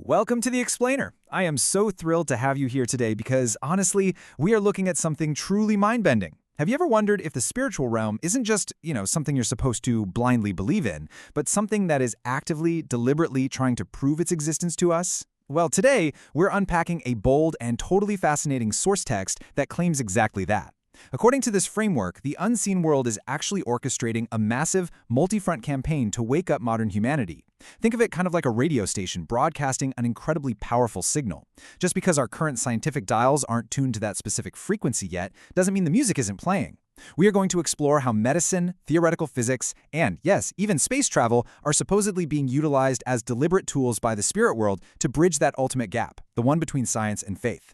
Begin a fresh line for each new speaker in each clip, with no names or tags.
Welcome to The Explainer. I am so thrilled to have you here today because, honestly, we are looking at something truly mind-bending. Have you ever wondered if the spiritual realm isn't just, something you're supposed to blindly believe in, but something that is actively, deliberately trying to prove its existence to us? Well, today, we're unpacking a bold and totally fascinating source text that claims exactly that. According to this framework, the unseen world is actually orchestrating a massive, multi-front campaign to wake up modern humanity. Think of it kind of like a radio station broadcasting an incredibly powerful signal. Just because our current scientific dials aren't tuned to that specific frequency yet, doesn't mean the music isn't playing. We are going to explore how medicine, theoretical physics, and, yes, even space travel are supposedly being utilized as deliberate tools by the spirit world to bridge that ultimate gap, the one between science and faith.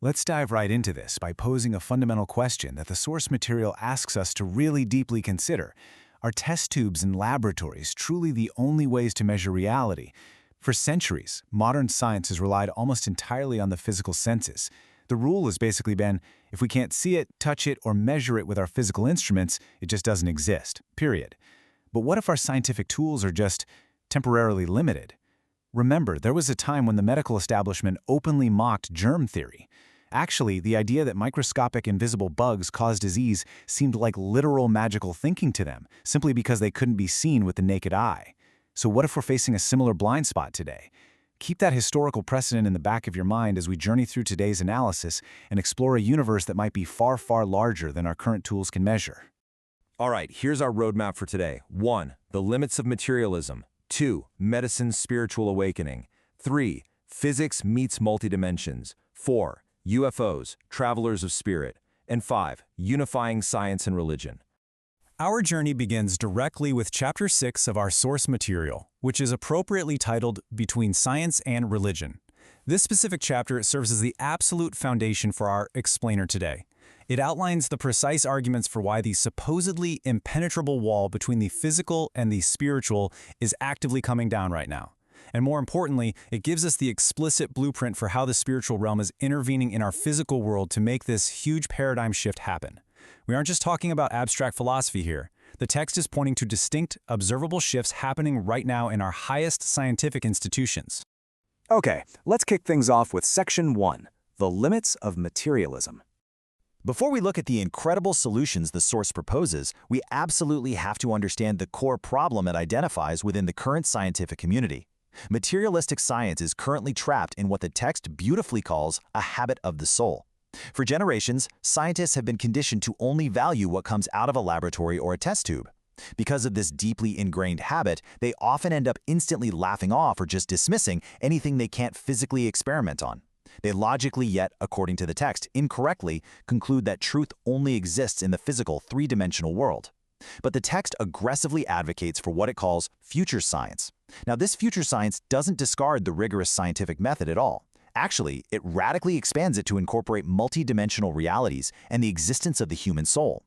Let's dive right into this by posing a fundamental question that the source material asks us to really deeply consider. Are test tubes and laboratories truly the only ways to measure reality? For centuries, modern science has relied almost entirely on the physical senses. The rule has basically been, if we can't see it, touch it, or measure it with our physical instruments, it just doesn't exist, period. But what if our scientific tools are just temporarily limited? Remember, there was a time when the medical establishment openly mocked germ theory. Actually, the idea that microscopic invisible bugs cause disease seemed like literal magical thinking to them, simply because they couldn't be seen with the naked eye. So what if we're facing a similar blind spot today? Keep that historical precedent in the back of your mind as we journey through today's analysis and explore a universe that might be far, far larger than our current tools can measure.
All right, here's our roadmap for today. 1. The limits of materialism. 2. Medicine's spiritual awakening. 3. Physics meets multidimensions. 4. UFOs, travelers of spirit. And 5. Unifying science and religion.
Our journey begins directly with Chapter 6 of our source material, which is appropriately titled Between Science and Religion. This specific chapter serves as the absolute foundation for our explainer today. It outlines the precise arguments for why the supposedly impenetrable wall between the physical and the spiritual is actively coming down right now. And more importantly, it gives us the explicit blueprint for how the spiritual realm is intervening in our physical world to make this huge paradigm shift happen. We aren't just talking about abstract philosophy here. The text is pointing to distinct, observable shifts happening right now in our highest scientific institutions.
Okay, let's kick things off with Section 1, the limits of materialism.
Before we look at the incredible solutions the source proposes, we absolutely have to understand the core problem it identifies within the current scientific community. Materialistic science is currently trapped in what the text beautifully calls a habit of the soul. For generations, scientists have been conditioned to only value what comes out of a laboratory or a test tube. Because of this deeply ingrained habit, they often end up instantly laughing off or just dismissing anything they can't physically experiment on. They logically yet, according to the text, incorrectly conclude that truth only exists in the physical three-dimensional world. But the text aggressively advocates for what it calls future science. Now, this future science doesn't discard the rigorous scientific method at all. Actually, it radically expands it to incorporate multidimensional realities and the existence of the human soul.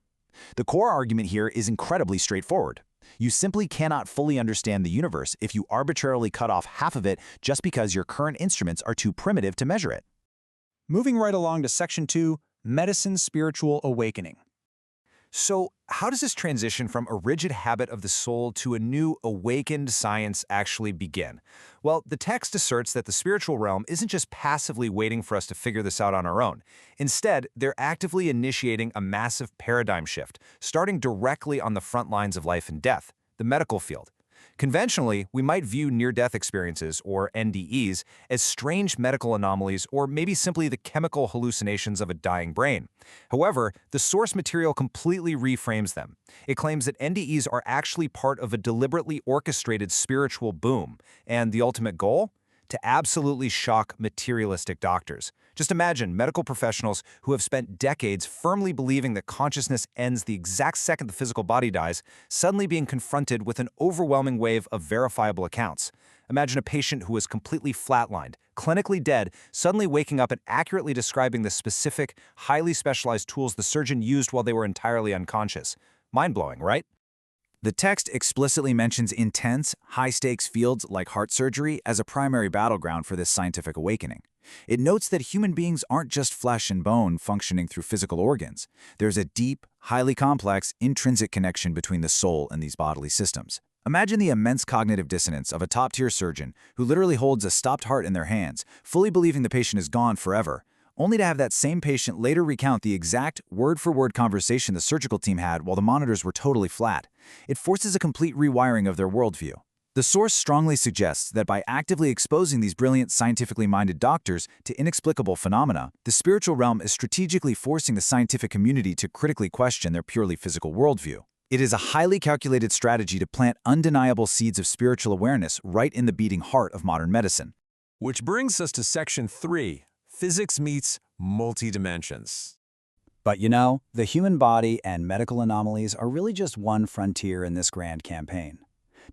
The core argument here is incredibly straightforward. You simply cannot fully understand the universe if you arbitrarily cut off half of it just because your current instruments are too primitive to measure it.
Moving right along to Section 2, Medicine's Spiritual Awakening.
So, how does this transition from a rigid habit of the soul to a new awakened science actually begin? Well, the text asserts that the spiritual realm isn't just passively waiting for us to figure this out on our own. Instead, they're actively initiating a massive paradigm shift, starting directly on the front lines of life and death, the medical field. Conventionally, we might view near-death experiences, or NDEs, as strange medical anomalies or maybe simply the chemical hallucinations of a dying brain. However, the source material completely reframes them. It claims that NDEs are actually part of a deliberately orchestrated spiritual boom, and the ultimate goal? To absolutely shock materialistic doctors. Just imagine medical professionals who have spent decades firmly believing that consciousness ends the exact second the physical body dies, suddenly being confronted with an overwhelming wave of verifiable accounts. Imagine a patient who was completely flatlined, clinically dead, suddenly waking up and accurately describing the specific, highly specialized tools the surgeon used while they were entirely unconscious. Mind-blowing, right?
The text explicitly mentions intense, high-stakes fields like heart surgery as a primary battleground for this scientific awakening. It notes that human beings aren't just flesh and bone functioning through physical organs. There's a deep, highly complex, intrinsic connection between the soul and these bodily systems. Imagine the immense cognitive dissonance of a top-tier surgeon who literally holds a stopped heart in their hands, fully believing the patient is gone forever, only to have that same patient later recount the exact word-for-word conversation the surgical team had while the monitors were totally flat. It forces a complete rewiring of their worldview. The source strongly suggests that by actively exposing these brilliant, scientifically minded doctors to inexplicable phenomena, the spiritual realm is strategically forcing the scientific community to critically question their purely physical worldview. It is a highly calculated strategy to plant undeniable seeds of spiritual awareness right in the beating heart of modern medicine.
Which brings us to Section 3, Physics meets multidimensions. But you know, the human body and medical anomalies are really just one frontier in this grand campaign.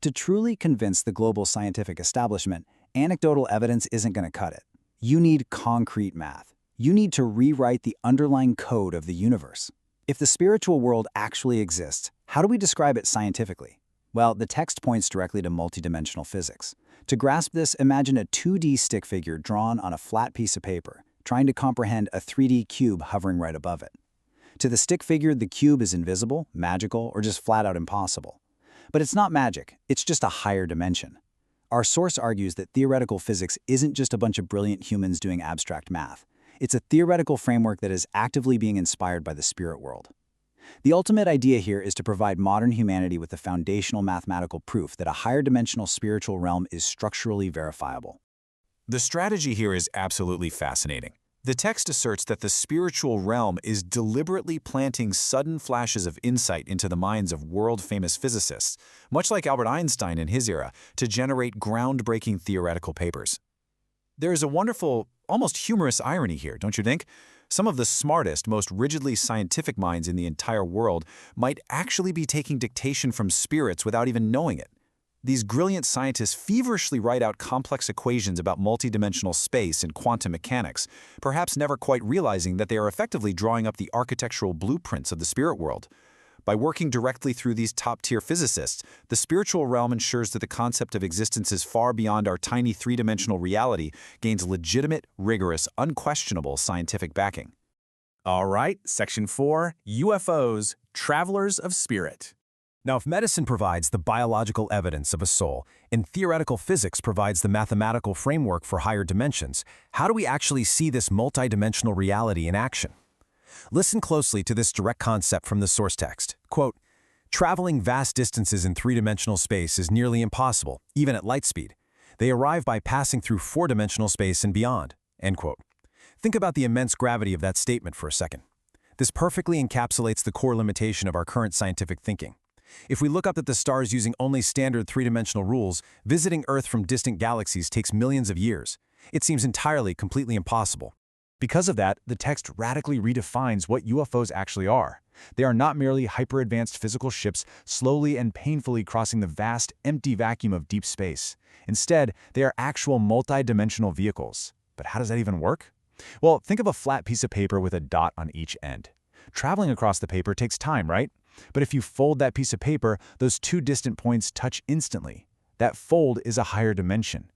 To truly convince the global scientific establishment, anecdotal evidence isn't going to cut it. You need concrete math. You need to rewrite the underlying code of the universe. If the spiritual world actually exists, how do we describe it scientifically? Well, the text points directly to multidimensional physics. To grasp this, imagine a 2D stick figure drawn on a flat piece of paper, trying to comprehend a 3D cube hovering right above it. To the stick figure, the cube is invisible, magical, or just flat out impossible. But it's not magic, it's just a higher dimension. Our source argues that theoretical physics isn't just a bunch of brilliant humans doing abstract math. It's a theoretical framework that is actively being inspired by the spirit world. The ultimate idea here is to provide modern humanity with the foundational mathematical proof that a higher dimensional spiritual realm is structurally verifiable.
The strategy here is absolutely fascinating. The text asserts that the spiritual realm is deliberately planting sudden flashes of insight into the minds of world-famous physicists, much like Albert Einstein in his era, to generate groundbreaking theoretical papers. There is a wonderful, almost humorous irony here, don't you think? Some of the smartest, most rigidly scientific minds in the entire world might actually be taking dictation from spirits without even knowing it. These brilliant scientists feverishly write out complex equations about multidimensional space and quantum mechanics, perhaps never quite realizing that they are effectively drawing up the architectural blueprints of the spirit world. By working directly through these top-tier physicists, the spiritual realm ensures that the concept of existence is far beyond our tiny three-dimensional reality gains legitimate, rigorous, unquestionable scientific backing.
All right, Section 4, UFOs, Travelers of Spirit. Now, if medicine provides the biological evidence of a soul, and theoretical physics provides the mathematical framework for higher dimensions, how do we actually see this multidimensional reality in action? Listen closely to this direct concept from the source text. Quote, "Traveling vast distances in three-dimensional space is nearly impossible, even at light speed. They arrive by passing through four-dimensional space and beyond." End quote. Think about the immense gravity of that statement for a second. This perfectly encapsulates the core limitation of our current scientific thinking. If we look up at the stars using only standard three-dimensional rules, visiting Earth from distant galaxies takes millions of years. It seems entirely, completely impossible. Because of that, the text radically redefines what UFOs actually are. They are not merely hyper-advanced physical ships slowly and painfully crossing the vast, empty vacuum of deep space. Instead, they are actual multi-dimensional vehicles. But how does that even work? Well, think of a flat piece of paper with a dot on each end. Traveling across the paper takes time, right? But if you fold that piece of paper, those two distant points touch instantly. That fold is a higher dimension.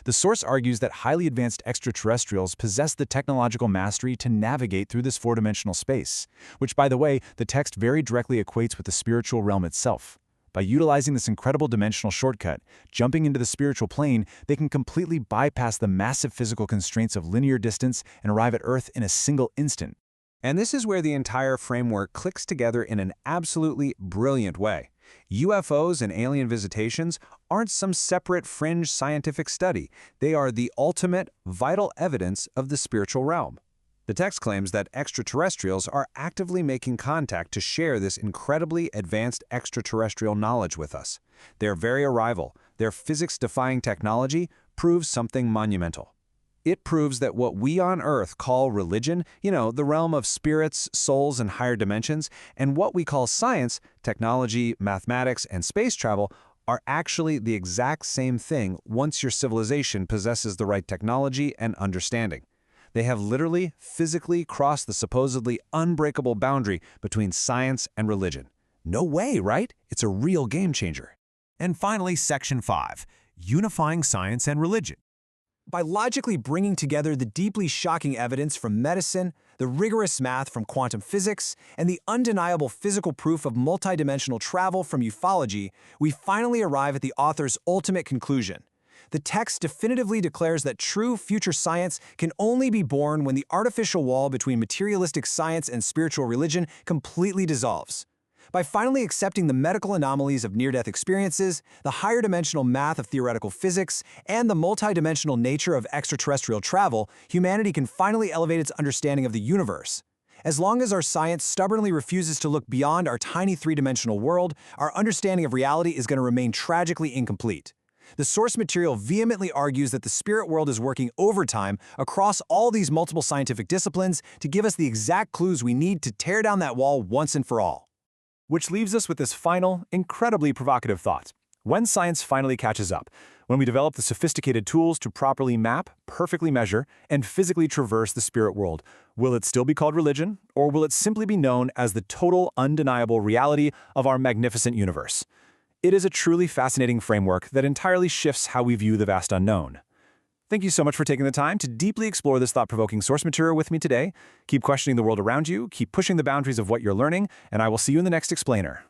The source argues that highly advanced extraterrestrials possess the technological mastery to navigate through this four-dimensional space, which, by the way, the text very directly equates with the spiritual realm itself. By utilizing this incredible dimensional shortcut, jumping into the spiritual plane, they can completely bypass the massive physical constraints of linear distance and arrive at Earth in a single instant. And this is where the entire framework clicks together in an absolutely brilliant way. UFOs and alien visitations aren't some separate fringe scientific study. They are the ultimate, vital evidence of the spiritual realm. The text claims that extraterrestrials are actively making contact to share this incredibly advanced extraterrestrial knowledge with us. Their very arrival, their physics-defying technology, proves something monumental. It proves that what we on Earth call religion, the realm of spirits, souls, and higher dimensions, and what we call science, technology, mathematics, and space travel, are actually the exact same thing once your civilization possesses the right technology and understanding. They have literally, physically crossed the supposedly unbreakable boundary between science and religion. No way, right? It's a real game changer.
And finally, Section 5, Unifying Science and Religion.
By logically bringing together the deeply shocking evidence from medicine, the rigorous math from quantum physics, and the undeniable physical proof of multidimensional travel from ufology, we finally arrive at the author's ultimate conclusion. The text definitively declares that true future science can only be born when the artificial wall between materialistic science and spiritual religion completely dissolves. By finally accepting the medical anomalies of near-death experiences, the higher dimensional math of theoretical physics, and the multidimensional nature of extraterrestrial travel, humanity can finally elevate its understanding of the universe. As long as our science stubbornly refuses to look beyond our tiny three-dimensional world, our understanding of reality is going to remain tragically incomplete. The source material vehemently argues that the spirit world is working overtime across all these multiple scientific disciplines to give us the exact clues we need to tear down that wall once and for all.
Which leaves us with this final, incredibly provocative thought. When science finally catches up, when we develop the sophisticated tools to properly map, perfectly measure, and physically traverse the spirit world, will it still be called religion, or will it simply be known as the total, undeniable reality of our magnificent universe? It is a truly fascinating framework that entirely shifts how we view the vast unknown. Thank you so much for taking the time to deeply explore this thought-provoking source material with me today. Keep questioning the world around you, keep pushing the boundaries of what you're learning, and I will see you in the next explainer.